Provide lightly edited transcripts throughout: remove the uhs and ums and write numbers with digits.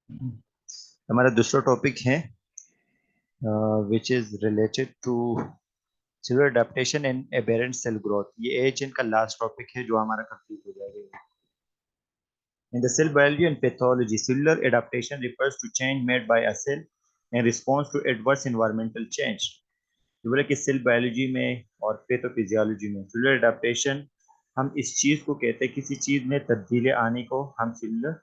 हमारा दूसरा टॉपिक है which is related to cellular adaptation and aberrant cell growth. ये एज इनका लास्ट टॉपिक है जो हमारा कंप्लीट हो जाएगा। In the cell biology and pathology, cellular adaptation refers to change made by a cell in response to adverse environmental change। तो बोले कि सेल बायोलॉजी में और पैथोफिजियोलॉजी में सेलुलर एडेप्टेशन, हम इस चीज को कहते हैं, किसी चीज में तब्दीली आने को हम सेलुलर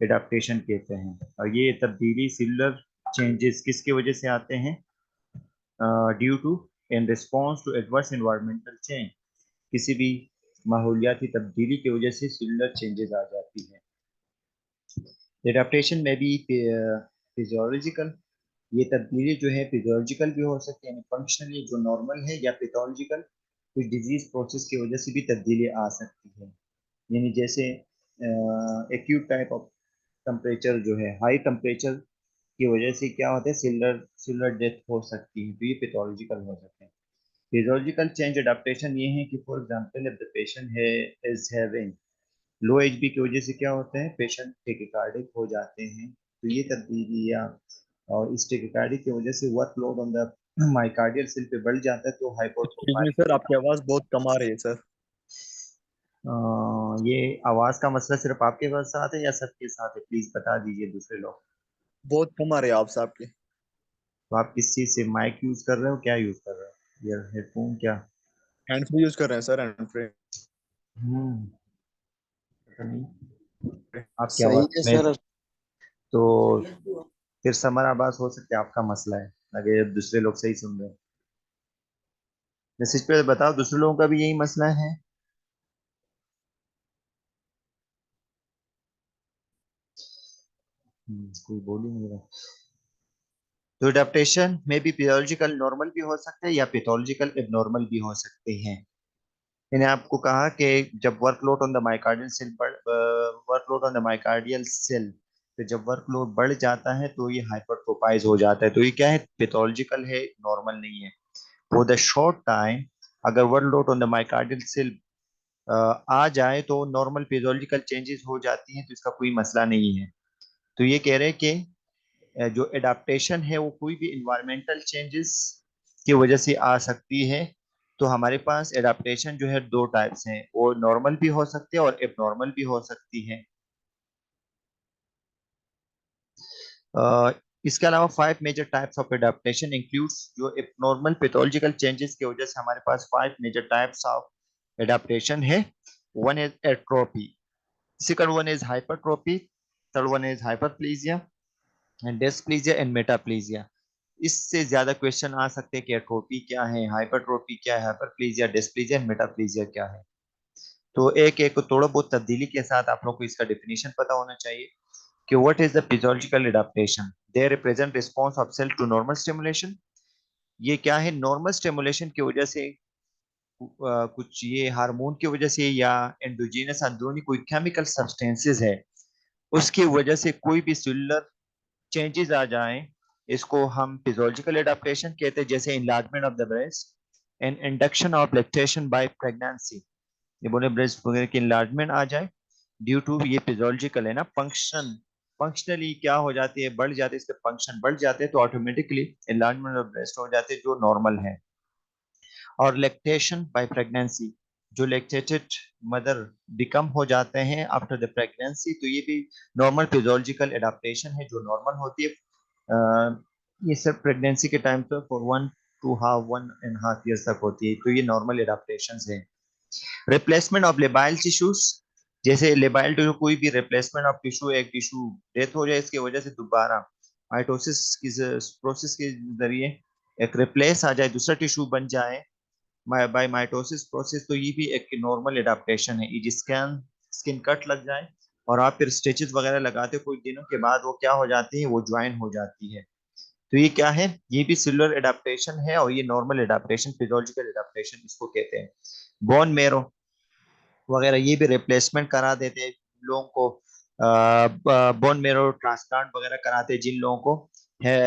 एडेप्टेशन कहते हैं। और ये तब्दीली सेलुलर चेंजेस किसकी वजह से आते हैं? Due to in response to adverse environmental change. किसी भी माहौलियाती तब्दीली की वजह से सेलुलर चेंजेस आ जाती है। एडेप्टेशन में भी फिजियोलॉजिकल, ये तब्दीली जो है फिजियोलॉजिकल भी हो सकती है, यानी फंक्शनली जो नॉर्मल है, या पैथोलॉजिकल कुछ डिजीज प्रोसेस की वजह से भी तब्दीली आ सकती है। यानी जैसे एक्यूट टाइप ऑफ टेम्परेचर जो है, हाई टेम्परेचर की वजह से क्या होता है, सिलर सिलर डेथ हो सकती है, तो ये पैथोलॉजिकल हो सकते हैं। फिजियोलॉजिकल चेंज अडेप्टेशन ये है कि for example if the patient है इज हैविंग लो एचबी की वजह से क्या होता है, पेशेंट टेकिकार्डिक हो जाते हैं। तो ये तब्दीली या और इस टेकिकार्डिक की वजह से workload on the myocardial cell पे बढ़ जाता है, तो एक्सक्यूज मी हाइपोट्रोफाइक सर, आपकी आवाज़ बहुत कम आ रही है सर। ये आवाज का मसला सिर्फ आपके पास साथ है या सबके साथ है? प्लीज बता दीजिए दूसरे लोग। बहुत कम आ रही है आपसे आपकी। तो आप किस चीज से माइक यूज कर रहे हो, क्या यूज कर रहे हो, या हेडफोन क्या? हैंड फ्री यूज कर रहे हैं सर, हैंड फ्री। हम्म पता नहीं आपकी सही आवाज है में। सर। तो फिर समर आवाज हो सकता है आपका मसला है, अगर दूसरे लोग सही सुन रहे हैं। मैसेज पे बताओ दूसरे लोगों का भी यही मसला है। कोई बोल ही नहीं रहा। तो एडेप्टेशन में भी फिजियोलॉजिकल नॉर्मल भी हो सकते हैं या पैथोलॉजिकल एबनॉर्मल भी हो सकते हैं। मैंने आपको कहा कि जब workload on the myocardial cell workload on the myocardial cell, तो जब वर्कलोड बढ़ जाता है तो ये हाइपरट्रोफाइज हो जाता है, तो ये क्या है, पैथोलॉजिकल है, नॉर्मल नहीं है। फॉर द शॉर्ट टाइम अगर workload on the myocardial cell आ जाए तो नॉर्मल फिजियोलॉजिकल चेंजेस हो जाती हैं, तो इसका कोई मसला नहीं है। तो ये कह रहे हैं कि जो एडाप्टेशन है वो कोई भी इन्वायरमेंटल चेंजेस की वजह से आ सकती है। तो हमारे पास एडाप्टेशन जो है दो टाइप्स हैं, वो नॉर्मल भी हो सकते हैं और एबनॉर्मल भी हो सकती है। अ, इसके अलावा five major types of adaptation includes, जो एबनॉर्मल पैथोलॉजिकल चेंजेस की वजह से हमारे पास five major types of adaptation है। One is atrophy, second one is hypertrophy, third one is hyperplasia and dysplasia and metaplasia. इससे ज्यादा क्वेश्चन आ सकते हैं कि एट्रोपी क्या है, हाइपरट्रोपी क्या है, हाइपरप्लेजिया, डिस्प्लेजिया एंड मेटाप्लेजिया क्या है। तो एक एक थोड़ा बहुत तब्दीली के साथ आप लोग को इसका डेफिनेशन पता होना चाहिए कि what is the physiological adaptation. They represent response of cell to normal stimulation. ये क्या है, नॉर्मल स्टिमुलेशन की वजह से कुछ ये हार्मोन की वजह से या एंडोजीनस अंदरूनी कोई केमिकल सब्सटेंसेस है, उसकी वजह से कोई भी सेलुलर चेंजेस आ जाएं, इसको हम फिजियोलॉजिकल एडाप्टेशन कहते हैं। जैसे enlargement of the breast and induction of lactation by pregnancy, ये बोले ब्रेस्ट वगैरह की इनलार्जमेंट आ जाए ड्यू टू, ये फिजियोलॉजिकल है ना, फंक्शन फंक्शनली क्या हो जाती है, बढ़ जाती है, इसके फंक्शन बढ़ जाते हैं तो ऑटोमेटिकली इनलार्जमेंट ऑफ ब्रेस्ट हो जाते हैं जो नॉर्मल है। और लैक्टेशन बाय प्रेगनेंसी, जो लैक्टेटेड मदर बिकम हो जाते हैं आफ्टर द प्रेगनेंसी, तो ये भी नॉर्मल फिजियोलॉजिकल एडाप्टेशन है जो नॉर्मल होती है। ये सब प्रेगनेंसी के टाइम पर फॉर 1 to 1.5 years तक होती है, तो ये नॉर्मल एडाप्टेशन है। रिप्लेसमेंट ऑफ लेबाइल टिश्यूज, जैसे लेबाइल टिश्यू, कोई भी रिप्लेसमेंट ऑफ टिश्यू, एक टिश्यू डेथ हो जाए इसकी वजह से दोबारा माइटोसिस की प्रोसेस के जरिए एक रिप्लेस आ जाए, दूसरा टिश्यू बन जाए बाय माइटोसिस प्रोसेस, तो ये भी एक नॉर्मल एडाप्टेशन है। ये स्कैन स्किन कट लग जाए और आप फिर स्टिचेस वगैरह लगाते हो, कुछ दिनों के बाद वो क्या हो जाती है, वो ज्वाइन हो जाती है। तो ये क्या है, ये भी सिलुलर एडाप्टेशन है और ये नॉर्मल एडाप्टेशन, फिजियोलॉजिकल एडाप्टेशन इसको कहते हैं। बोन मेरो वगैरह ये भी रिप्लेसमेंट करा देते हैं लोगों को, बोन मेरो ट्रांसप्लांट वगैरह कराते हैं जिन लोगों को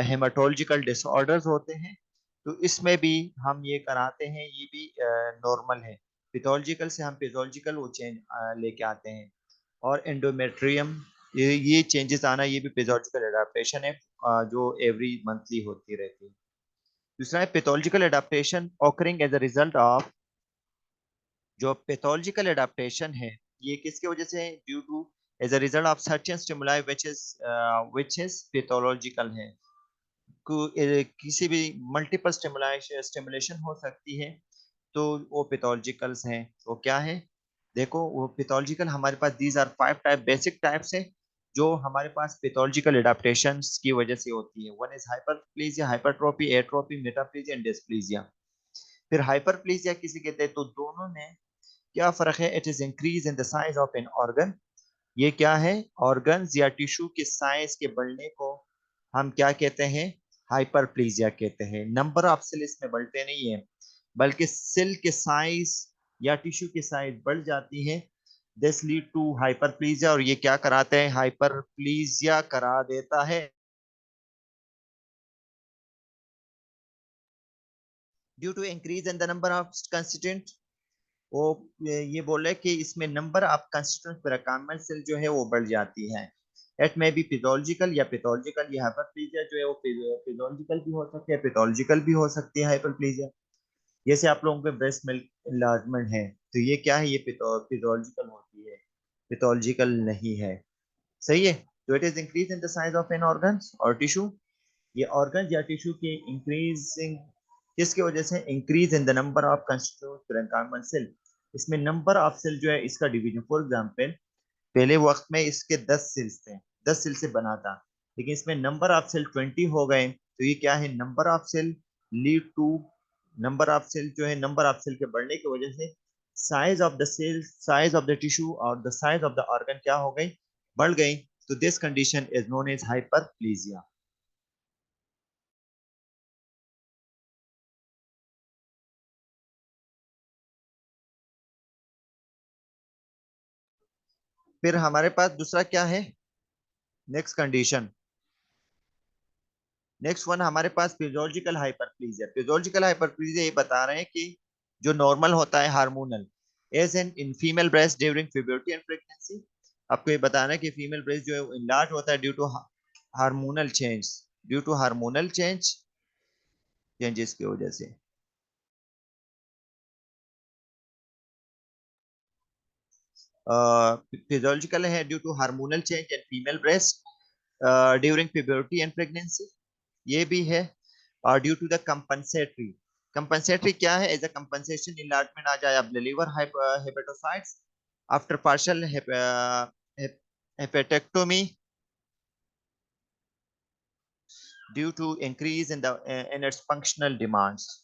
हेमाटोलॉजिकल डिसऑर्डर्स होते हैं, तो इसमें भी हम ये कराते हैं, ये भी नॉर्मल है। पैथोलॉजिकल से हम फिजियोलॉजिकल वो चेंज लेके आते हैं। और एंडोमेट्रियम ये चेंजेस आना ये भी पैथोलॉजिकल एडाप्टेशन है, जो एवरी मंथली होती रहती है। दूसरा है pathological adaptation occurring as a result of, जो पैथोलॉजिकल एडाप्टेशन है ये किसकी वजह से है, due to as a result of certain stimuli which is pathological है। किसी भी मल्टीपल स्टिमुलेशन हो सकती है, तो वो पैथोलॉजिकल्स हैं। वो क्या है, देखो वो पैथोलॉजिकल हमारे पास these are 5 type basic types है जो हमारे पास पैथोलॉजिकल एडाप्टेशंस की वजह से होती है। One is hyperplasia, hypertrophy, atrophy, metaplasia and dysplasia. फिर हाइपरप्लेजिया किसे कहते हैं, तो दोनों में क्या फर्क है, it is increase in the size of an organ. ये क्या है, ऑर्गन्स या टिश्यू के साइज के बढ़ने को हम क्या कहते हैं, हाइपरप्लेजिया कहते हैं। नंबर ऑफ सेल इसमें बढ़ते नहीं है, बल्कि सेल के साइज या टिश्यू की साइज बढ़ जाती है। दिस लीड टू हाइपरप्लेजिया, और ये क्या कराते हैं, हाइपरप्लेजिया करा देता है। Due to increase in the number of constituent, वो ये बोल रहे हैं कि इसमें number of constituent parenchymal cell जो है वो बढ़ जाती है। इट में भी फिजोलॉजिकल या पैथोलॉजिकल, ये हाइपरप्लेजिया जो है वो फिजोलॉजिकल भी हो सकती है, पैथोलॉजिकल भी हो सकती है हाइपरप्लेजिया। जैसे आप लोगों के ब्रेस्ट मिल्क इनलार्जमेंट है, तो ये क्या है, ये फिजोलॉजिकल होती है, पैथोलॉजिकल नहीं है। सही है। तो it is increase in the size of an organ और टिश्यू। ये ऑर्गन या टिश्यू के इंक्रीजिंग किसकी वजह से, increase in the number of constituent cell. इसमें नंबर ऑफ सेल जो है इसका डिवीजन, फॉर एग्जांपल पहले वक्त में इसके 10 सेल्स थे, 10 सेल से बना था, लेकिन इसमें नंबर ऑफ सेल 20 हो गए, तो ये क्या है, number of cell lead to, number of cell जो है नंबर ऑफ सेल के बढ़ने की वजह से size of the cell, size of the tissue और the size of the organ क्या हो गई, बढ़ गई। तो this condition is known as hyperplasia. फिर हमारे पास दूसरा क्या है, नेक्स्ट कंडीशन, नेक्स्ट वन हमारे पास फिजियोलॉजिकल हाइपरप्लेजिया। फिजियोलॉजिकल हाइपरप्लेजिया ये बता रहे हैं कि जो नॉर्मल होता है hormonal, as an in female breast during puberty and pregnancy. आपको ये बताना है कि फीमेल ब्रेस्ट जो है इनलार्ज होता है due to hormonal change, due to hormonal changes की वजह से। फिजियोलॉजिकल है due to hormonal change in female breast during puberty and pregnancy, ये भी है। और due to the compensatory, compensatory क्या है, एज अ कंपनसेशन इनलार्जमेंट आ जाए अब liver hepatocytes after partial hepatectomy due to increase in the in its functional demands.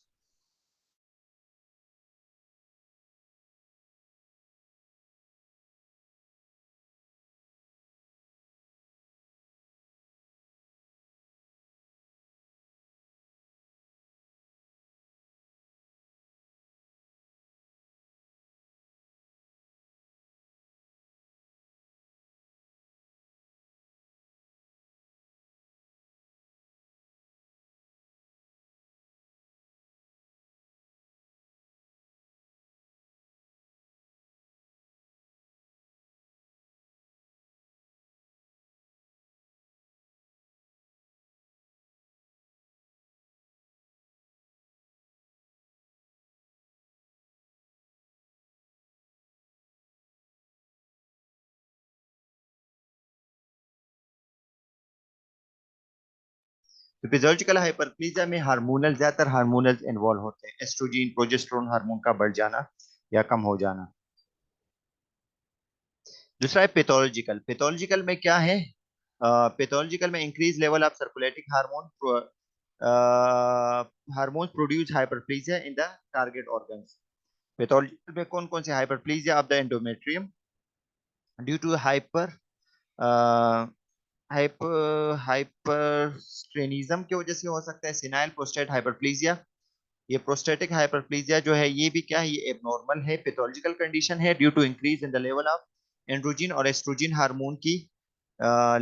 तो फिजियोलॉजिकल हाइपरप्लेजिया में हार्मोनल, ज्यादातर हार्मोनल इन्वॉल्व होते हैं, एस्ट्रोजन प्रोजेस्टेरोन हार्मोन का बढ़ जाना या कम हो जाना। दूसरा है पैथोलॉजिकल, पैथोलॉजिकल में क्या है, पैथोलॉजिकल में increase level of circulating hormone, hormone produce hyperplasia in the target organs. Pathological में कौन कौन से, hyperplasia of the endometrium due to hyperestrogenism की वजह से हो सकता है। सिनाइल प्रोस्टेट हाइपरप्लेजिया, ये प्रोस्टेटिक हाइपरप्लेजिया जो है ये भी क्या है, ये एबनॉर्मल है, पैथोलॉजिकल कंडीशन है due to increase in the level of androgen और एस्ट्रोजन हार्मोन की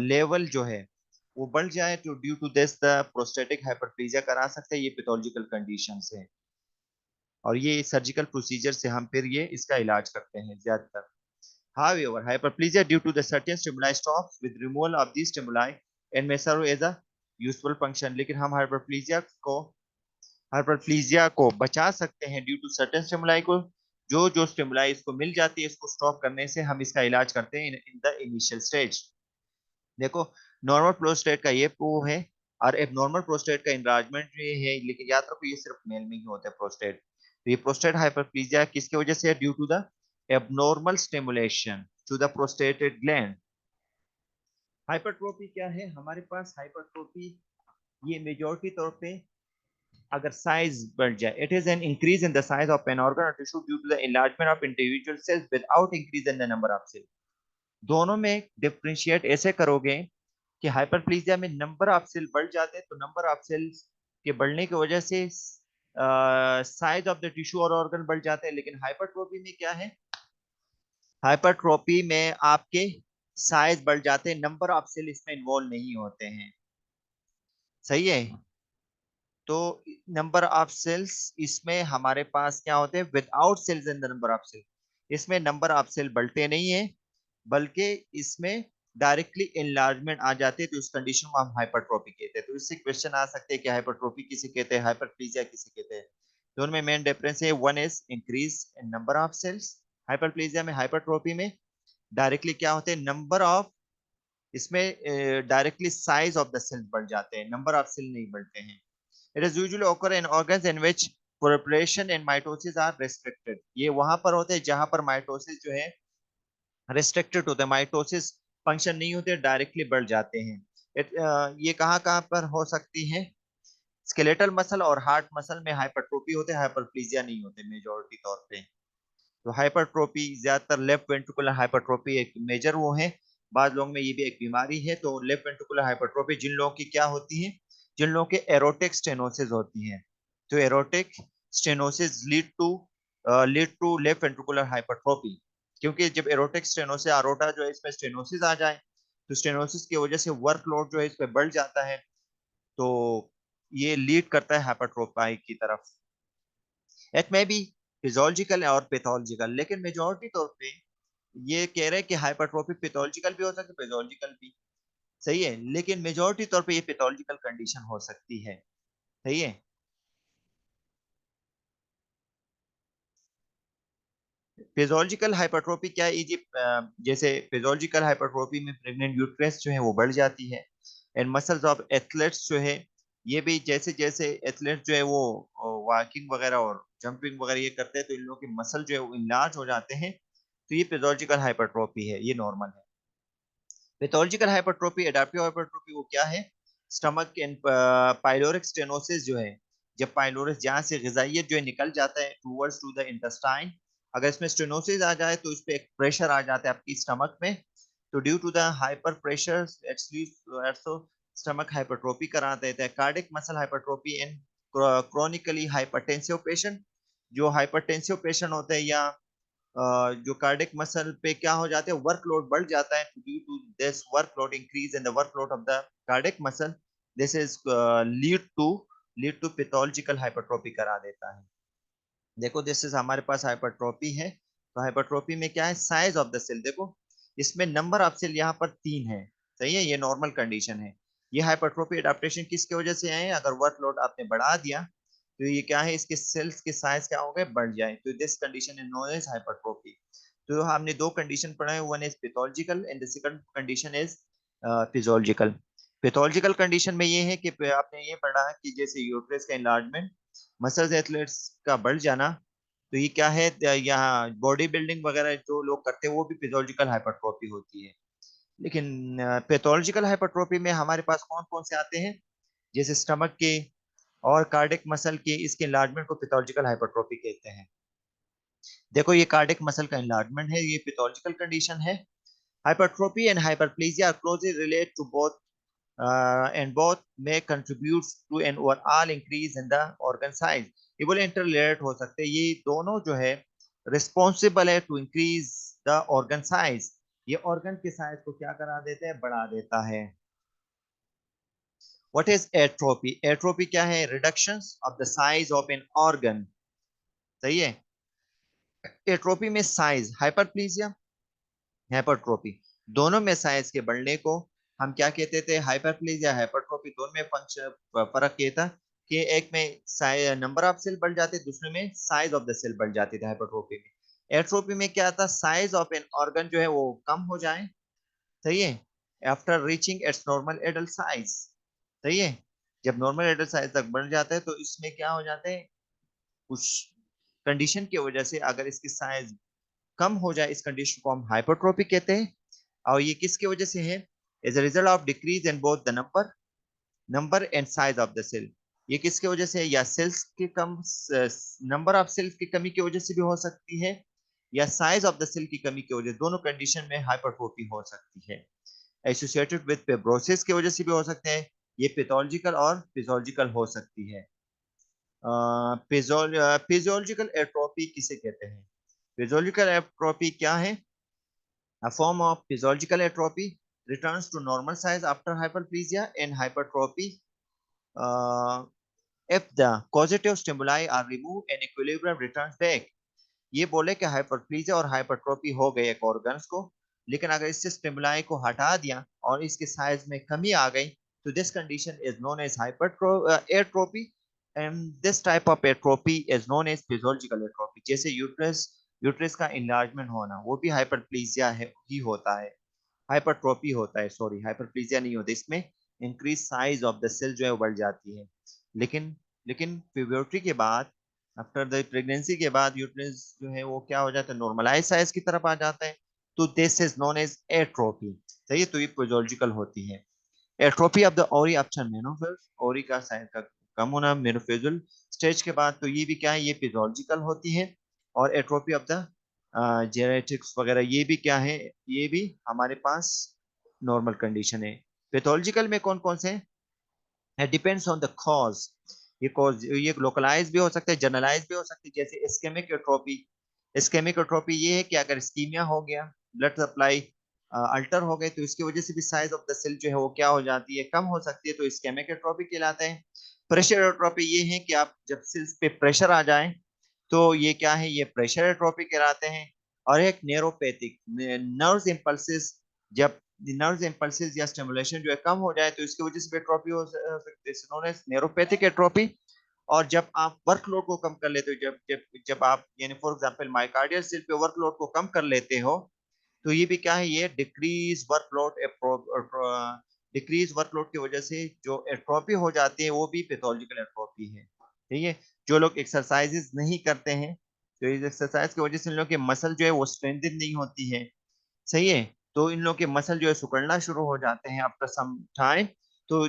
लेवल जो है वो बढ़ जाए, तो due to this the prostatic hyperplasia करा सकते हैं। ये पैथोलॉजिकल कंडीशन है, और ये सर्जिकल प्रोसीजर से हम फिर ये इसका इलाज करते हैं ज्यादातर। However, hyperplasia due to the certain stimuli stops with removal of these stimuli and may serve as a useful function. लेकिन हम हाइपरप्लीजिया को बचा सकते हैं ड्यू टू सर्टेन स्टिमुलाई को, जो जो स्टिमुलाई इसको मिल जाती है इसको स्टॉप करने से हम इसका इलाज करते हैं इन द इनिशियल स्टेज। देखो, नॉर्मल प्रोस्टेट का ये वो है, और एबनॉर्मल प्रोस्टेट का इनराजमेंट ये है, लेकिन याद रखो ये सिर्फ मेल में ही होता है प्रोस्टेट। तो ये प्रोस्टेट हाइपरप्लीजिया किसकी वजह से है? Due to the abnormal stimulation to the prostate gland. Hypertrophy क्या है हमारे पास? हाइपरट्रोफी ये मेजॉरिटी तौर पे अगर साइज बढ़ जाए, it is an increase in the size of an organ और tissue due to the enlargement of individual cells without increase in the number of cells. दोनों में डिफरेंशिएट ऐसे करोगे कि हाइपरप्लीजिया में नंबर ऑफ सेल बढ़ जाते हैं, तो नंबर ऑफ सेल्स के बढ़ने की वजह से साइज ऑफ द टिश्यू और ऑर्गन बढ़ जाते हैं। लेकिन हाइपरट्रोफी में क्या है? हाइपरट्रोफी में आपके साइज बढ़ जाते हैं, नंबर ऑफ सेल इसमें इन्वॉल्व नहीं होते हैं। सही है? तो नंबर ऑफ सेल्स इसमें हमारे पास क्या होते हैं? Without cells in the number of cell, इसमें नंबर ऑफ सेल बढ़ते नहीं है, बल्कि इसमें डायरेक्टली एनलार्जमेंट आ जाती है, तो इस कंडीशन को हम हाइपरट्रोफी कहते हैं। तो इससे क्वेश्चन आ सकते हैं कि हाइपरट्रोफी किसे कहते हैं, हाइपरप्लीजिया किसे कहते हैं। दोनों में मेन डिफरेंस है, one is increase in number of cells hyperplasia में, हाइपरट्रोफी में डायरेक्टली क्या होते हैं? नंबर ऑफ, इसमें directly size of the cells बढ़ जाते हैं, नंबर ऑफ सेल नहीं बढ़ते हैं। It is usually occur in organs in which proliferation and mitosis are restricted। ये वहां पर होते हैं जहां पर माइटोसिस जो है रेस्ट्रिक्टेड होता है, माइटोसिस फंक्शन नहीं होते, डायरेक्टली बढ़ जाते हैं। ये कहाँ कहाँ पर हो सकती है? स्केलेटल मसल और हार्ट मसल में हाइपरट्रोफी होते हैं, हाइपरप्लीजिया नहीं होते मेजॉरिटी तौर पे। तो हाइपरट्रोफी ज्यादातर लेफ्ट वेंट्रिकुलर हाइपरट्रोफी एक मेजर वो है, बाद लोगों में ये भी एक बीमारी है। तो लेफ्ट वेंट्रिकुलर हाइपरट्रोफी जिन लोगों की क्या होती है? जिन लोगों के एरोटिक स्टेनोसिस होती है, तो aortic stenosis lead to left ventricular hypertrophy. क्योंकि जब एरोटिक स्टेनोसिस अरोटा जो है इसमें स्टेनोसिस आ जाए, तो स्टेनोसिस की वजह से वर्कलोड जो है इस पे बढ़ जाता है, तो ये लीड करता है हाइपरट्रोफी की तरफ। इट मे बी फिजियोलॉजिकल और पैथोलॉजिकल, लेकिन मेजॉरिटी तौर पे ये कह रहे हैं कि हाइपरट्रोफी पैथोलॉजिकल भी हो सकती है, फिजियोलॉजिकल भी। सही है, लेकिन मेजॉरिटी तौर पे ये पैथोलॉजिकल कंडीशन हो सकती है। सही है। फिजियोलॉजिकल हाइपरट्रोफी क्या है? जैसे फिजियोलॉजिकल हाइपरट्रोफी में प्रेग्नेंट यूट्रस जो है वो बढ़ जाती है, एंड मसल्स ऑफ एथलेट्स जो है ये भी, जैसे जैसे एथलेट जो है वो वॉकिंग वगैरह और जंपिंग वगैरह ये करते हैं, तो इन लोगों के मसल जो है वो इनलार्ज हो जाते हैं, तो ये फिजियोलॉजिकल हाइपरट्रोफी है, ये नॉर्मल है। पैथोलॉजिकल हाइपरट्रोफी, एडाप्टिव हाइपरट्रोफी वो क्या है? स्टमक एंड पाइलोरिक स्टेनोसिस जो है, जब पाइलोरिस जहां से ग़िज़ाइयत जो है निकल जाता है टूवर्ड्स टू द इंटेस्टाइन, अगर इसमें स्टेनोसिस आ जाए तो इस पे एक प्रेशर आ जाता है आपकी स्टमक में, तो due to the hyper pressure एट्सो स्टमक हाइपरट्रोफी करा देता है। Cardiac muscle hypertrophy in chronically hypertensive patient, जो हाइपरटेंसिव पेशेंट होते हैं या जो कार्डिक मसल पे क्या हो जाते हैं? वर्कलोड बढ़ जाता है, due to this workload increase in the workload of the cardiac muscle, this is lead to pathological hypertrophy करा देता है। देखो, दिस इज हमारे पास हाइपरट्रोफी है, तो हाइपरट्रोफी में क्या है? Size of the cell. देखो, इसमें नंबर ऑफ सेल यहाँ पर 3 है। सही है, ये नॉर्मल कंडीशन है। ये हाइपरट्रोफी एडाप्टेशन किसकी वजह से आए? अगर वर्कलोड आपने बढ़ा दिया, तो ये क्या है? इसके सेल्स के साइज क्या हो गए? बढ़ जाए, तो this condition is known as hypertrophy. तो हमने दो कंडीशन पढ़ा है, one is pathological and the second condition is physiological. Pathological condition में ये है कि आपने ये पढ़ा कि जैसे यूट्रस का एनलार्जमेंट, मसल्स एथलेट्स का बढ़ जाना, तो ये क्या है? यहाँ बॉडी बिल्डिंग वगैरह जो लोग करते हैं वो भी फिजियोलॉजिकल हाइपरट्रोफी होती है। लेकिन पैथोलॉजिकल हाइपरट्रोफी में हमारे पास कौन कौन से आते हैं? जैसे स्टमक के और कार्डिक मसल के, इसके एनलार्जमेंट को पैथोलॉजिकल हाइपरट्रोफी कहते हैं। देखो, ये कार्डिक मसल का एनलार्जमेंट है, ये पैथोलॉजिकल कंडीशन है। Hypertrophy and hyperplasia are closely related to both, and both may contribute to an overall increase in the organ size। ये बोले इंटरलेटेड हो सकते हैं, ये दोनों जो है रिस्पॉन्सिबल है to increase the organ size, ये ऑर्गन के साइज को क्या करा देते हैं? बढ़ा देता है। What is atrophy? एट्रोपी क्या है? Reduction of the size of an organ. सही है। एट्रोपी में साइज, हाइपरप्लीजिया हाइपरट्रोफी। दोनों में साइज के बढ़ने को हम क्या कहते थे, हाइपरप्लेजिया हाइपरट्रोफी। दोनों में फंक्शन फर्क ये था कि एक में नंबर ऑफ सेल बढ़ जाते, दूसरे में साइज ऑफ द सेल बढ़ जाते थे हाइपरट्रोफी में। एट्रोफी में क्या था, साइज ऑफ एन ऑर्गन जो है वो कम हो जाए, सही है, after reaching it's normal adult size, सही है। जब नॉर्मल एडल्ट साइज तक बढ़ जाता है तो इसमें क्या हो जाते हैं, कुछ कंडीशन की वजह से अगर इसकी साइज कम हो जाए, इस कंडीशन को हम हाइपरट्रोफी कहते हैं। और ये किसकी वजह से है, as a result of decrease in both the number and size of the cell. ये किसकी वजह से है, या सेल्स के कम, नंबर ऑफ सेल्स की कमी की वजह से भी हो सकती है, या साइज ऑफ द सेल की कमी की वजह, दोनों कंडीशन में हाइपरट्रोफी हो सकती है। एसोसिएटेड विद फिब्रोसिस की वजह से भी हो सकते हैं। ये पैथोलॉजिकल और फिजियोलॉजिकल हो सकती है। फिजियोलॉजिकल एट्रोफी किसे कहते हैं, फिजियोलॉजिकल एट्रोफी क्या है, a form of physiological atrophy returns to normal size after hyperplasia and hypertrophy uh, if the causative stimuli are removed and equilibrium returns back। ये बोले कि हाइपरप्लीजिया और हाइपरट्रोफी हो गए एक ऑर्गन्स को, लेकिन अगर इससे स्टिमुलाई को हटा दिया और इसके साइज में कमी आ गई, तो this condition is known as atrophy, and this type of atrophy is known as physiological atrophy. जैसे यूट्रस यूट्रस का इनलार्जमेंट होना, वो भी हाइपरप्लीजिया है ही होता है, हाइपरट्रोफी होता है, सॉरी हाइपरप्लीजिया नहीं होता, इसमें increase size of the cell जो है वो बढ़ जाती है। लेकिन लेकिन प्यूबर्टी के बाद, आफ्टर द प्रेगनेंसी के बाद यूट्रस जो है वो क्या हो जाता है, नॉर्मलाइज साइज की तरफ आ जाता है, तो this is known as atrophy, सही है। तो ये फिजियोलॉजिकल होती है। Atrophy of the ovary after menopause, ovary का साइज का कम होना मेनोपॉजल स्टेज के बाद, तो ये भी क्या है, ये फिजियोलॉजिकल होती है। और एट्रोफी ऑफ द जेनेटिक्स वगैरह, ये भी क्या है, ये भी हमारे पास नॉर्मल कंडीशन है। पैथोलॉजिकल में कौन कौन से, डिपेंड्स ऑन द कॉज। ये कॉज ये लोकलाइज भी हो सकते हैं, जनरलाइज भी हो सकते हैं। जैसे इस्केमिक एट्रोपी, इस्केमिक एट्रोपी ये है कि अगर इस्कीमिया हो गया, ब्लड सप्लाई अल्टर हो गए, तो इसकी वजह से भी साइज ऑफ द सेल जो है वो क्या हो जाती है, कम हो सकती है, तो इस्केमिक एट्रोपी कहलाते हैं। प्रेशर एट्रोपी ये है कि आप जब सेल्स पे प्रेशर आ जाए, तो ये क्या है, ये प्रेशर एट्रोपी कहलाते हैं। और एक नेरोपैथिक, नर्व्स इंपल्सेस, जब नर्व्स इंपल्सेस या स्टिमुलेशन जो है कम हो जाए, तो इसकी वजह से भी एट्रोपी हो सकती है, नोन एज नेरोपैथिक एट्रोपी। और जब आप वर्कलोड को कम कर लेते हो, जब जब जब आप यानी फॉर एग्जांपल मायोकार्डियल सेल पे वर्कलोड को कम कर लेते हो, तो ये भी क्या है, ये डिक्रीज वर्कलोड की वजह से जो एट्रोपी हो जाती है, वो भी पैथोलॉजिकल एट्रोपी है, ठीक है। जो लोग एक्सरसाइजेस नहीं करते हैं, तो इस एक्सरसाइज की वजह से इन लोगों के मसल जो है वो स्ट्रेंथन नहीं होती है, सही है। तो इन लोगों के मसल जो है सिकुड़ना शुरू हो जाते हैं आफ्टर सम टाइम। तो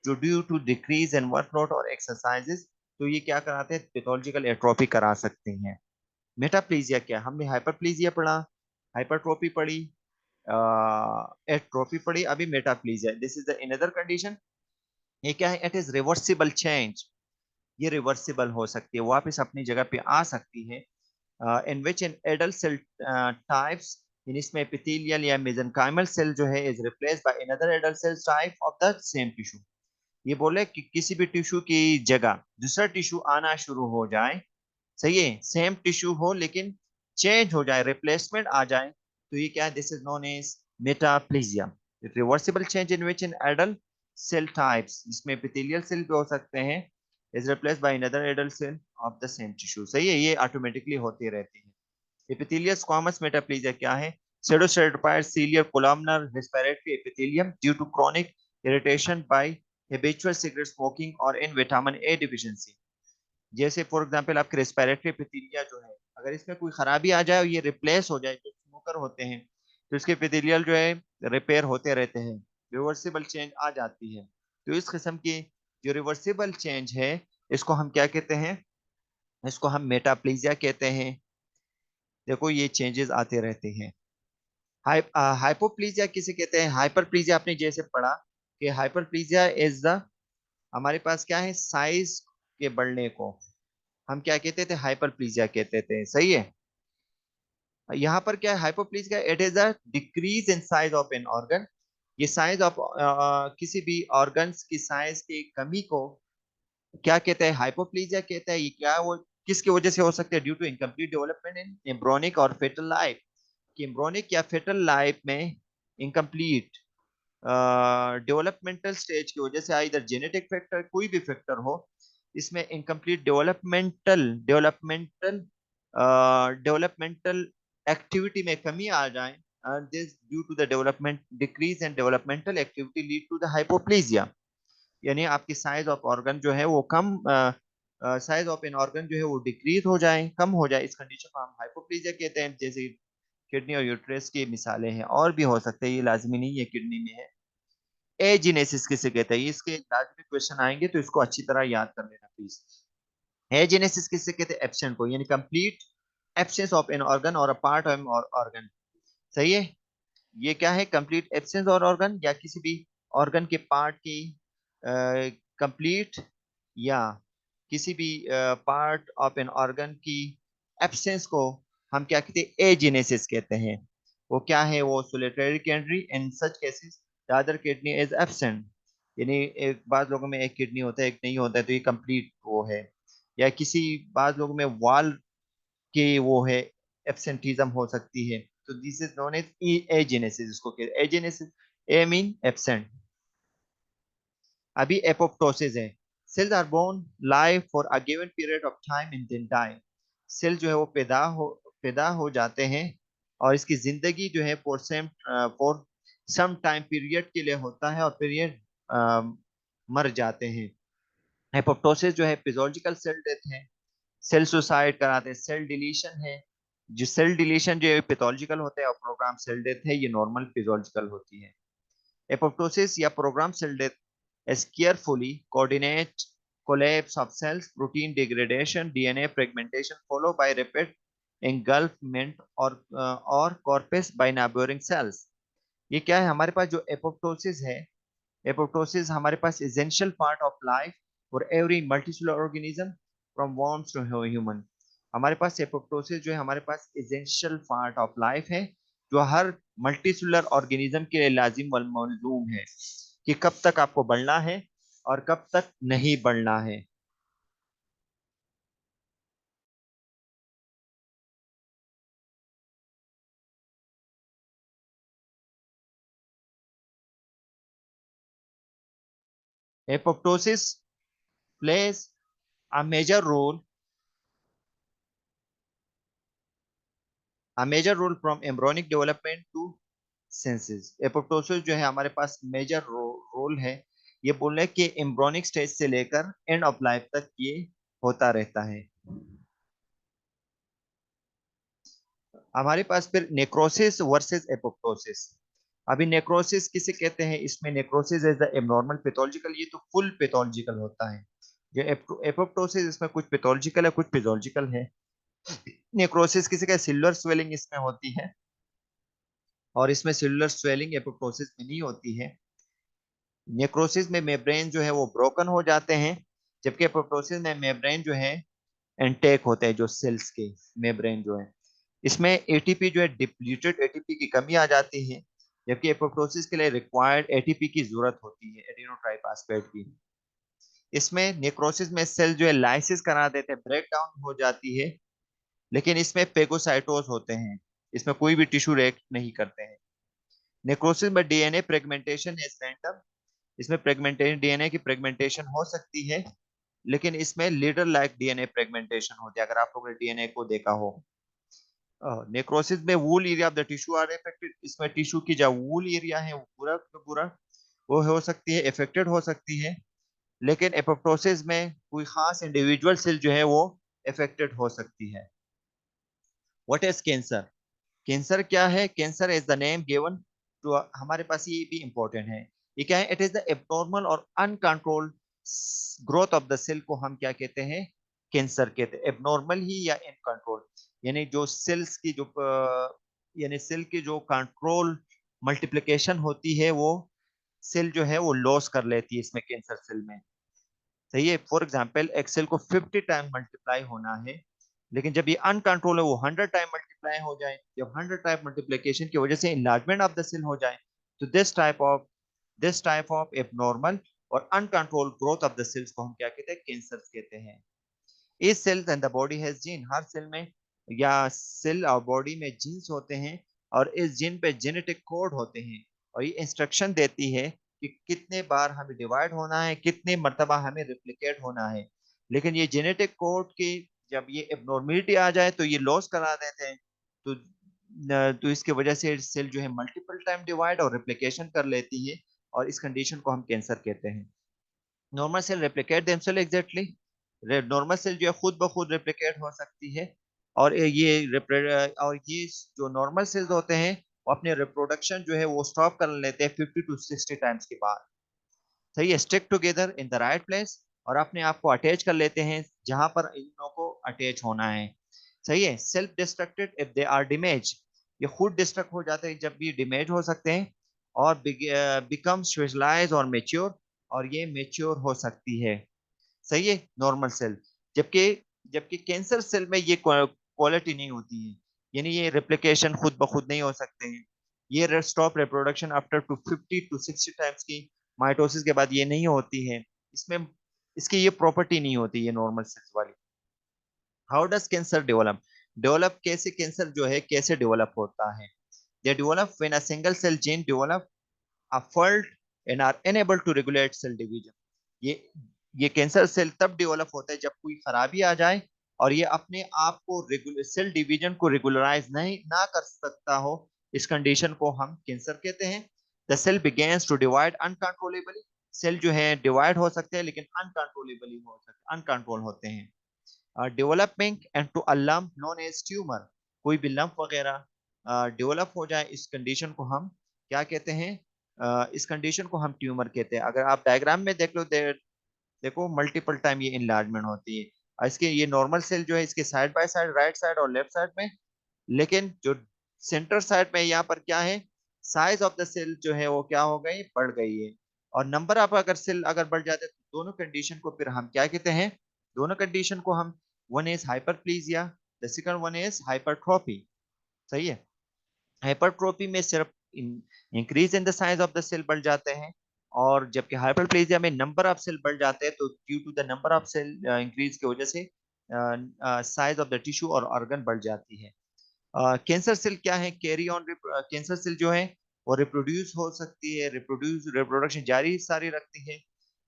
जो due to decrease in workload और एक्सरसाइजेस, तो ये क्या कराते हैं, पैथोलॉजिकल एट्रोफी करा सकते हैं। मेटाप्लीजिया क्या, हमने हाइपरप्लीजिया पढ़ा, हाइपरट्रोफी पढ़ी, एट्रोफी पढ़ी, अभी metaplasia, this is the another condition. ये क्या है, इट इज रिवर्सिबल चेंज, ये रिवर्सिबल हो सकती है, वापस अपनी जगह पे आ सकती है। In which in adult cell types, in इसमें एपिथेलियल या मेसेंकाइमल सेल जो है is replaced by another adult cell type of the same tissue. ये बोले कि किसी भी टिश्यू की जगह दूसरा टिश्यू आना शुरू हो जाए, सही है, सेम टिश्यू हो लेकिन चेंज हो जाए, रिप्लेसमेंट आ जाए, तो ये क्या है, this is known as metaplasia. Reversible change in which in adult cell types, इसमें एपिथेलियल सेल भी हो सकते हैं, is replaced by another adult cell of the same tissue, सही है। ये ऑटोमेटिकली होती रहती है। एपिथेलियल स्क्वामस मेटाप्लीजिया क्या है, pseudocertified ciliar columnar respiratory epithelium due to chronic irritation by habitual cigarette smoking or in vitamin A deficiency। जैसे for example आपके रेस्पिरेटरी एपिथेलिया जो है, अगर इसमें कोई खराबी आ जाए और ये रिप्लेस हो जाए, जो स्मोकर होते हैं, तो इसके एपिथेलियल जो है रिपेयर होते रहते हैं, रिवर्सिबल चेंज आ जाती है। तो इस किस्म की जो रिवर्सिबल चेंज है, इसको हम क्या कहते हैं, इसको हम मेटाप्लीजिया कहते हैं। देखो ये चेंजेस आते रहते हैं। हाइपोप्लीजिया किसे कहते हैं, हाइपरप्लीजिया आपने जैसे पढ़ा कि हाइपरप्लीजिया इज द, हमारे पास क्या है, साइज के बढ़ने को हम क्या कहते थे, हाइपरप्लीजिया कहते थे, सही है। यहाँ पर क्या है, hypoplasia it is a decrease in size of an organ. ये साइज ऑफ किसी भी ऑर्गन्स की साइज की कमी को क्या कहते हैं, हाइपोप्लीजिया कहते हैं। ये क्या, वो किसकी वजह से हो सकते हैं, due to incomplete development in embryonic और फेटल लाइफ। आपकी एम्ब्रियोनिक या फेटल लाइफ में इनकम्प्लीट डेवलपमेंटल स्टेज की वजह से इधर जेनेटिक फैक्टर कोई भी फैक्टर हो, इसमें इनकम्प्लीट डेवलपमेंटल डेवलपमेंटल एक्टिविटी में कमी आ जाए, this due to the development decrease in developmental activity lead to the hypoplasia, यानी आपकी साइज ऑफ ऑर्गन जो है वो कम, साइज ऑफ एन ऑर्गन जो है वो डिक्रीज हो जाए, कम हो जाए, इस कंडीशन को हम हाइपोप्लेजिया कहते हैं। जैसे किडनी और यूट्रस की मिसालें हैं, और भी हो सकते हैं, ये लाजमी नहीं है किडनी में है। एजीनेसिस किसे कहते हैं, इसके लाजमी क्वेश्चन आएंगे तो इसको अच्छी तरह याद कर लेना प्लीज। एजीनेसिस किसे कहते हैं, एब्सेंट को, यानी complete absence of an organ और अ पार्ट ऑफ ऑर्गन। सही है, ये क्या है, कंप्लीट एब्सेंस और ऑर्गन या किसी भी ऑर्गन के पार्ट की कंप्लीट, या किसी भी पार्ट ऑफ एन ऑर्गन की एब्सेंस को हम क्या कहते हैं, एजीनेसिस कहते हैं। वो क्या है, वो solitary kidney in such cases the other kidney is absent, यानी एक बाज लोगों में एक किडनी होता है एक नहीं होता है, तो ये कंप्लीट वो है। या किसी बाज लोगों में वाल के वो है, एब्सेंटिज्म हो सकती है, तो this is known as agenesis, इसको कहते हैं एजेनेसिस। A mean absent. अभी एपोप्टोसिस है, cells are born live for a given period of time and then die. Cell जो है वो पैदा हो जाते हैं, और इसकी जिंदगी जो है फॉर सम टाइम पीरियड के लिए होता है, और पीरियड मर जाते हैं। एपोप्टोसिस जो है फिजियोलॉजिकल सेल डेथ है, सेल सुसाइड कराते हैं, सेल डिलीशन है। जो सेल डिलीशन जो है पैथोलॉजिकल होता है, और प्रोग्राम सेल डेथ है ये नॉर्मल फिजियोलॉजिकल होती है। एपोप्टोसिस या program cell death is carefully coordinate collapse of cells, protein degradation, DNA fragmentation, followed by rapid engulfment or corpus by neighboring cells। ये क्या है, हमारे पास जो एपोप्टोसिस है, एपोप्टोसिस हमारे पास essential part of life for every multicellular organism from worms to human. हमारे पास एपोप्टोसिस जो है हमारे पास एसेंशियल पार्ट ऑफ लाइफ है, जो हर मल्टीसेलुलर ऑर्गेनिज्म के लिए लाजिम वल मलजूम है कि कब तक आपको बढ़ना है और कब तक नहीं बढ़ना है। Apoptosis plays a major role from embryonic development to senses. Apoptosis जो है हमारे पास मेजर रोल है, ये बोल रहे हैं कि एम्ब्रियोनिक स्टेज से लेकर एंड ऑफ लाइफ तक ये होता रहता है। हमारे पास फिर नेक्रोसिस वर्सेस एपोप्टोसिस। अभी नेक्रोसिस किसे कहते हैं, इसमें necrosis as the abnormal pathological, ये तो फुल पैथोलॉजिकल होता है। ये एपोप्टोसिस इसमें कुछ पैथोलॉजिकल है कुछ पैथोलॉजिकल है। नेक्रोसिस किसी का सिल्वर स्वेलिंग इसमें होती है, और इसमें सिल्वर स्वेलिंग एपोप्टोसिस में नहीं होती है। नेक्रोसिस में मेम्ब्रेन जो है वो ब्रोकन हो जाते हैं, जबकि एपोप्टोसिस में मेम्ब्रेन जो है एंटेक होते हैं, जो सेल्स के मेम्ब्रेन जो है, इसमें एटीपी जो है डिप्लीटेड एटीपी की कमी आ जाती है, जबकि एपोप्टोसिस के लिए रिक्वायर्ड एटीपी की जरूरत होती है, एडिनोट्राइफॉस्फेट की। इसमें नेक्रोसिस में सेल जो है लाइसिस करा देते हैं, ब्रेक डाउन हो जाती है, लेकिन इसमें पेगोसाइटोज होते हैं, इसमें कोई भी टिश्यू रिएक्ट नहीं करते हैं। नेक्रोसिस में डीएनए फ्रेगमेंटेशन इज रैंडम, इसमें फ्रेगमेंटेशन डीएनए की फ्रेगमेंटेशन हो सकती है, लेकिन इसमें लीडर लाइक डीएनए फ्रेगमेंटेशन होती है, अगर आप लोगों ने डीएनए को देखा हो। नेक्रोसिस में whole area of the tissue are affected, इसमें टिश्यू की जो वूल एरिया है वो पूरा का पूरा वो हो सकती है, अफेक्टेड हो सकती है। लेकिन एपोप्टोसिस में कोई खास इंडिविजुअल सेल जो है वो अफेक्टेड हो सकती है। व्हाट इज कैंसर, कैंसर क्या है, cancer is the name given to, हमारे पास ये भी इंपॉर्टेंट है। ये क्या है, इट इज द एबनॉर्मल और uncontrolled growth of the cell को हम क्या कहते हैं, कैंसर कहते हैं। एबनॉर्मल ही या इनकंट्रोल, यानी जो सेल्स की जो यानी सेल की जो कंट्रोल मल्टीप्लिकेशन होती है, वो सेल जो है वो लॉस कर लेती है इसमें, कैंसर सेल में। सही है, फॉर एग्जाम्पल एक सेल को 50 टाइम मल्टीप्लाई होना है, लेकिन जब ये अनकंट्रोल है वो 100 टाइम मल्टीप्लाई हो जाए, जब 100 टाइम मल्टीप्लिकेशन की वजह से इनलार्जमेंट ऑफ द सेल हो जाए, तो दिस टाइप ऑफ एबनॉर्मल और uncontrol growth of the cells को हम क्या कहते हैं, कैंसर कहते हैं। इस cells and the body has gene, हर सेल में या सेल और बॉडी में जीन्स होते हैं और इस जीन पे जेनेटिक कोड होते हैं और ये इंस्ट्रक्शन देती है कि कितने बार हमें डिवाइड होना है, कितने मर्तबा हमें रिप्लिकेट होना है। लेकिन ये जेनेटिक कोड की जब ये एबनॉर्मलिटी आ जाए तो ये लॉस करा देते हैं। तो तो इसकी वजह से सेल जो है मल्टीपल टाइम डिवाइड और रिप्लिकेशन कर लेती है और इस कंडीशन को हम कैंसर कहते हैं। Normal cell replicate themself exactly. Normal cell जो है खुद ब खुद रेप्लिकेट हो सकती है और ये जो नॉर्मल सेल्स होते हैं वो अपने रिप्रोडक्शन जो है वो स्टॉप कर लेते हैं 50 टू 60 टाइम्स के बाद। सही है, stick together in the right place और अपने आप को अटैच कर लेते हैं जहां पर इन लोगों को अटैच होना है। सही है, self destructed if they are damage, ये खुद डिस्ट्रक्ट हो जाते हैं जब भी डैमेज हो सकते हैं और बिकम स्पेशलाइज और मेच्योर, और ये मेच्योर हो सकती है। सही है, नॉर्मल सेल। जबकि जबकि कैंसर सेल में ये क्वालिटी नहीं होती है, यानी ये रेप्लिकेशन खुद ब खुद नहीं हो सकते हैं। ये stop reproduction after to 50 to 60 times की माइटोसिस के बाद ये नहीं होती है। इसमें इसकी ये प्रॉपर्टी नहीं होती है नॉर्मल सेल्स वाली। How does cancer develop? Develop कैसे, कैंसर जो है कैसे डेवलप होता है? They develop when a single cell gene develop a fault and are unable to regulate cell division। ये ये कैंसर सेल तब डेवलप होता है जब कोई खराबी आ जाए और ये अपने आप को सेल डिवीजन को रेगुलराइज नहीं ना कर सकता हो। इस कंडीशन को हम कैंसर कहते हैं। The cell begins to divide uncontrollably, cell जो है डिवाइड हो सकते हैं लेकिन अनकंट्रोलेबली हो सकते, अनकंट्रोल होते हैं। Development and to a lump known as tumour, कोई भी लम्प वगैरह डेवलप हो जाए, इस कंडीशन को हम क्या कहते हैं? इस कंडीशन को हम ट्यूमर कहते हैं। अगर आप डायग्राम में देख लो देखो मल्टीपल टाइम ये इनलार्जमेंट होती है और इसके ये नॉर्मल सेल जो है इसके side by side, right side और लेफ्ट साइड में। लेकिन जो सेंटर साइड में यहाँ पर क्या है, साइज ऑफ द सेल जो है वो क्या हो गई, बढ़ गई है। और नंबर ऑफ अगर सेल अगर बढ़ जाते हैं तो दोनों कंडीशन को फिर हम क्या कहते हैं? दोनों कंडीशन को हम, one is hyperplasia, the second one is hypertrophy. सही है, हाइपरट्रोफी में सिर्फ increase in the size of the cell बढ़ जाते हैं और जबकि हाइपरप्लेजिया में नंबर ऑफ सेल बढ़ जाते हैं। तो due to the number of cell increase की वजह से साइज ऑफ द टिश्यू और ऑर्गन बढ़ जाती है। कैंसर सेल क्या है? कैरी ऑन, कैंसर सेल जो है वो रिप्रोड्यूस हो सकती है, रिप्रोडक्शन जारी सारी रखती है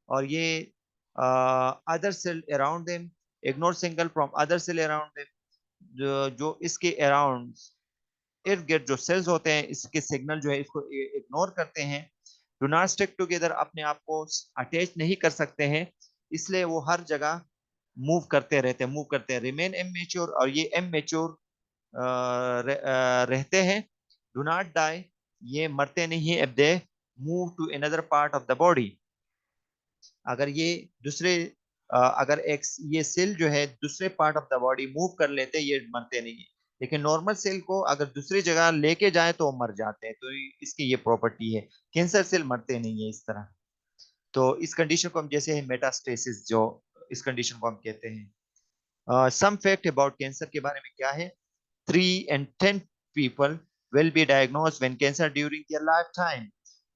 और ये other cell around them ignore single from other cell around them, जो इसके अराउंड इर्द गिर्द जो सेल्स होते हैं इसके सिग्नल जो है इसको इग्नोर करते हैं। डू नॉट स्टिक टुगेदर, अपने आप को अटैच नहीं कर सकते हैं, इसलिए वो हर जगह मूव करते रहते हैं, मूव करते हैं। रिमेन इमेच्योर, और ये इमेच्योर रहते हैं। डू नॉट डाई, ये मरते नहीं है। If they move to another part of the body, अगर ये दूसरे अगर एक ये सेल जो है दूसरे part of the body move कर लेते हैं, ये मरते नहीं है। लेकिन नॉर्मल सेल को अगर दूसरी जगह लेके जाए तो वो मर जाते हैं। तो इसकी ये प्रॉपर्टी है, कैंसर सेल मरते नहीं है इस तरह। तो इस कंडीशन को हम जैसे है मेटास्टेसिस, जो इस कंडीशन को हम कहते हैं। सम फैक्ट अबाउट कैंसर के बारे में क्या है? 3 and 10 people will be diagnosed when cancer during their lifetime।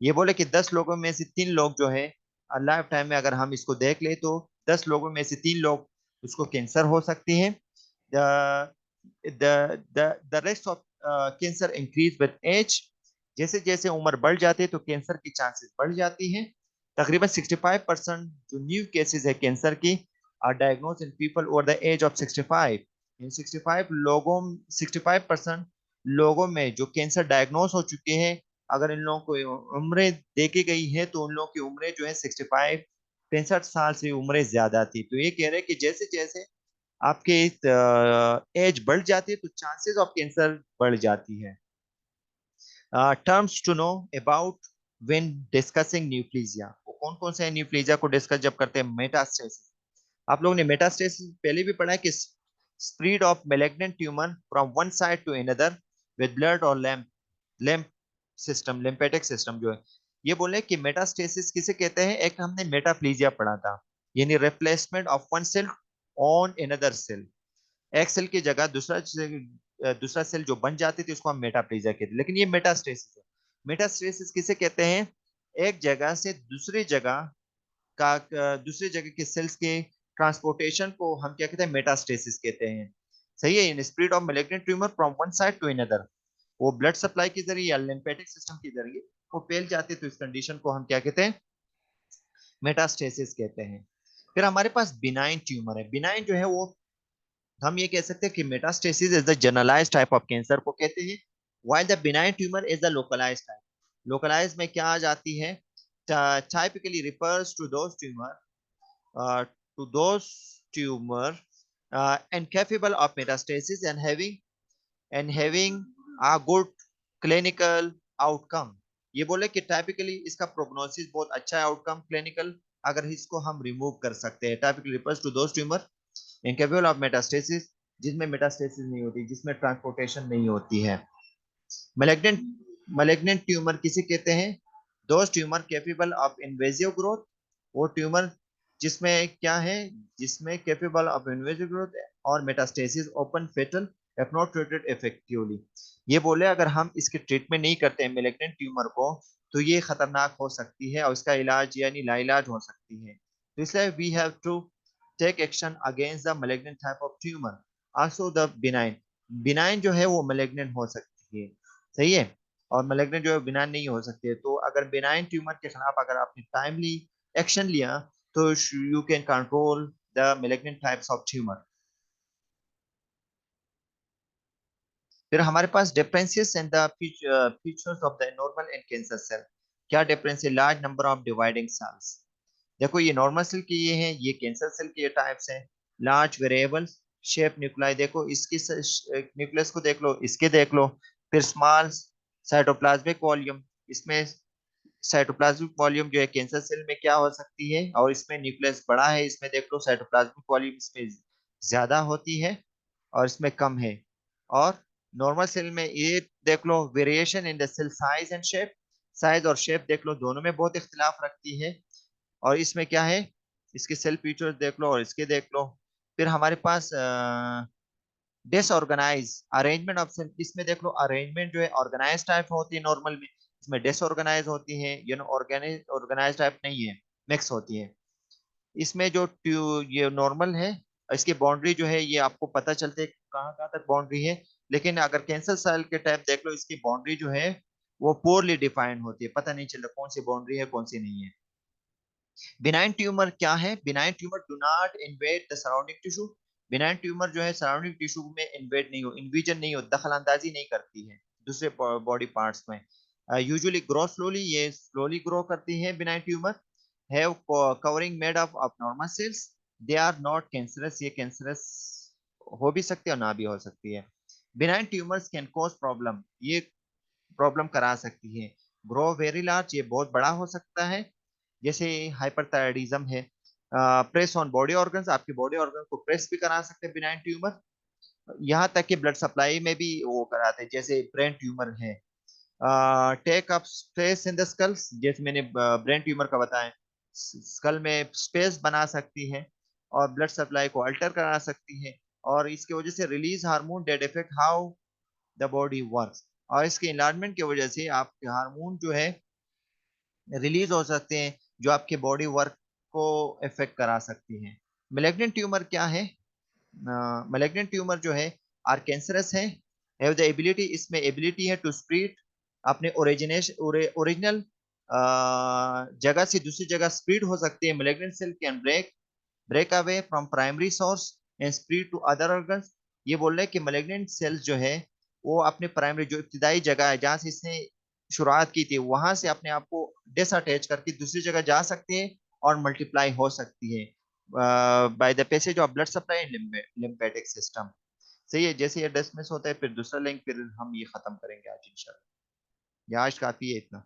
ये बोले कि 10 लोगों में से 3 लोग जो है लाइफ टाइम में, अगर हम इसको देख ले तो 10 लोगों में से 3 लोग उसको कैंसर हो सकती है। The rest of cancer increase with age, जैसे जैसे उम्र बढ़ जाती है तो कैंसर की चांसेस बढ़ जाती हैं। तकरीबन 65% जो न्यू केसेस है कैंसर की are diagnose in people over the age of 65। इन 65 लोगों 65% लोगों में जो कैंसर डायग्नोस हो चुके हैं, अगर इन लोगों को उम्रें देखी गई है तो उन लोगों की उम्रें जो है 65, 65 साल से उम्रें ज्यादा थी। तो ये कह रहे हैं कि जैसे जैसे आपके एज बढ़ जाती है तो चांसेस ऑफ कैंसर बढ़ जाती है। Terms to know about when discussing neoplasia, वो कौन कौन से न्यूप्लीजिया को डिस्कस जब करते हैं? मेटास्टेसिस। आप लोगों ने मेटास्टेसिस पहले भी पढ़ा है कि spread of malignant tumour from one side to another with blood और लैम्प सिस्टम, लिम्फेटिक सिस्टम जो है। ये बोले कि मेटास्टेसिस किसे कहते हैं? एक हमने मेटाप्लीजिया पढ़ा था, यानी replacement of one cell on another cell. एक सेल की जगह दूसरा सेल जो बन जाती थी उसको हम मेटाप्लीजिया कहते हैं। लेकिन ये मेटास्टेसिस है। मेटास्टेसिस किसे कहते हैं? एक जगह से दूसरी जगह के सेल्स के ट्रांसपोर्टेशन को हम क्या कहते हैं? मेटास्टेसिस कहते हैं। सही है, in spread of malignant tumour from one side to another, वो ब्लड सप्लाई के जरिए या लिम्फेटिक सिस्टम के जरिए वो फैल जाते, तो इस कंडीशन को हम क्या कहते हैं, मेटास्टेसिस कहते हैं। फिर हमारे पास बिनाइन ट्यूमर है। बिनाइन जो है वो हम ये कह सकते हैं कि metastasis is the generalised type of cancer को कहते हैं, while the benign tumour is the localised type. Localised में क्या आ जाती है, typically refers to those tumor and capable of metastasis and having a good clinical outcome। ये बोले कि टाइपिकली इसका प्रोग्नोसिस बहुत अच्छा है, आउटकम क्लिनिकल, अगर इसको हम रिमूव कर सकते हैं। Typically refers to those tumour incapable of metastasis, जिसमें मेटास्टेसिस नहीं होती, जिसमें ट्रांसपोर्टेशन नहीं होती है। malignant malignant ट्यूमर किसे कहते हैं, those tumour capable of invasive growth, वो ट्यूमर जिसमें क्या है, जिसमें कैपेबल ऑफ इन्वेजिव ग्रोथ और metastasis often fatal if not treated effectively. ये बोले अगर हम इसके ट्रीटमेंट नहीं करते हैं मेलिग्नेंट ट्यूमर को, तो ये खतरनाक हो सकती है और इसका इलाज यानी लाइलाज हो सकती है। तो इसलिए we have to take action against the malignant type of tumour. Also the benign, benign जो है वो मेलिग्नेंट हो सकती है, सही है, और मेलिग्नेंट जो है बिनाइन नहीं हो सकती है। तो अगर बिनाइन ट्यूमर के खिलाफ अगर आपने टाइमली एक्शन लिया, तो you can control the malignant types of tumour. फिर हमारे पास differences and the features of the normal and cancer cell. क्या डिफरेंस है, large number of dividing cells. देखो ये नॉर्मल सेल के ये हैं, ये कैंसर सेल के टाइप्स हैं। लार्ज वेरिएबल शेप न्यूक्लाई, देखो इसकी न्यूक्लियस को देख लो, इसके देख लो। फिर स्मॉल साइटोप्लाज्मिक वॉल्यूम, इसमें साइटोप्लाज्मिक वॉल्यूम जो है कैंसर सेल में क्या हो सकती है, और इसमें न्यूक्लियस बड़ा है, इसमें देख लो साइटोप्लाज्मिक वॉल्यूम इसमें ज्यादा होती है और इसमें कम है। और नॉर्मल सेल में ये देख लो variation in the cell size and shape, size और शेप देख लो दोनों में बहुत इख्तिलाफ रखती है। और इसमें क्या है, इसके सेल फीचर्स देख लो और इसके देख लो। फिर हमारे पास डिसऑर्गेनाइज अरेंजमेंट ऑफ सेल, इसमें देख लो अरेंजमेंट जो है ऑर्गेनाइज टाइप होती है नॉर्मल में, इसमें डिसऑर्गेनाइज होती है, ये ऑर्गेनाइज टाइप नहीं है, मिक्स होती है। इसमें जो ये नॉर्मल है, इसकी बाउंड्री जो है ये आपको पता चलते है कहाँ कहाँ तक बाउंड्री है। लेकिन अगर कैंसर सेल के टाइप देख लो, इसकी बाउंड्री जो है वो पोरली डिफाइंड होती है, पता नहीं चलता कौन सी बाउंड्री है कौन सी नहीं है। बिनाइन ट्यूमर क्या है, benign tumour do not invade the surrounding tissue. Benign tumour जो है सराउंडिंग टिश्यू में इन्वेड नहीं हो, इन्विजन नहीं हो, दखल अंदाजी नहीं करती है दूसरे बॉडी पार्ट्स में। यूजुअली ग्रो स्लोली, ये स्लोली ग्रो करती है benign tumour. Have covering made of normal cells, they are not cancerous, ये कैंसरस हो भी सकती है और ना भी हो सकती है। Benign tumours can cause problem, ये प्रॉब्लम करा सकती है। ग्रो वेरी लार्ज, ये बहुत बड़ा हो सकता है, जैसे हाइपरथायराइडिज्म है। प्रेस ऑन बॉडी ऑर्गन्स, आपके बॉडी ऑर्गन को प्रेस भी करा सकते हैं बिनाइन ट्यूमर। यहाँ तक कि ब्लड सप्लाई में भी वो कराते हैं, जैसे ब्रेन ट्यूमर है। Take up space in the skulls, जैसे मैंने ब्रेन ट्यूमर का बताया, स्कल में स्पेस बना सकती है और ब्लड सप्लाई को अल्टर करा सकती है। और इसकी वजह से release hormone that affect how the body works, और इसके इन्लार्जमेंट की वजह से आपके हार्मोन जो है रिलीज हो सकते हैं, जो आपके बॉडी वर्क को इफेक्ट करा सकती हैं। मेलिग्नेंट ट्यूमर क्या है, मेलिग्नेंट ट्यूमर जो है आर कैंसरस है, हैव द एबिलिटी, इसमें एबिलिटी है टू स्प्रीड, अपने ओरिजिनल जगह से दूसरी जगह स्प्रीड हो सकती है। Malignant cell can break away from primary source and spread to other organs. ये बोल रहे हैं कि मेलिग्नेंट सेल्स जो है वो अपने प्राइमरी जो इब्तिदाई जगह है जहाँ से इसने शुरुआत की थी, वहां से अपने आप को डिसअटैच करके दूसरी जगह जा सकती है और मल्टीप्लाई हो सकती है by the passage of blood supply and lymphatic system. सही है, जैसे ये डिसमिस होता है फिर दूसरा लिंक, फिर हम ये खत्म करेंगे आज इंशाल्लाह। ये आज काफी है इतना।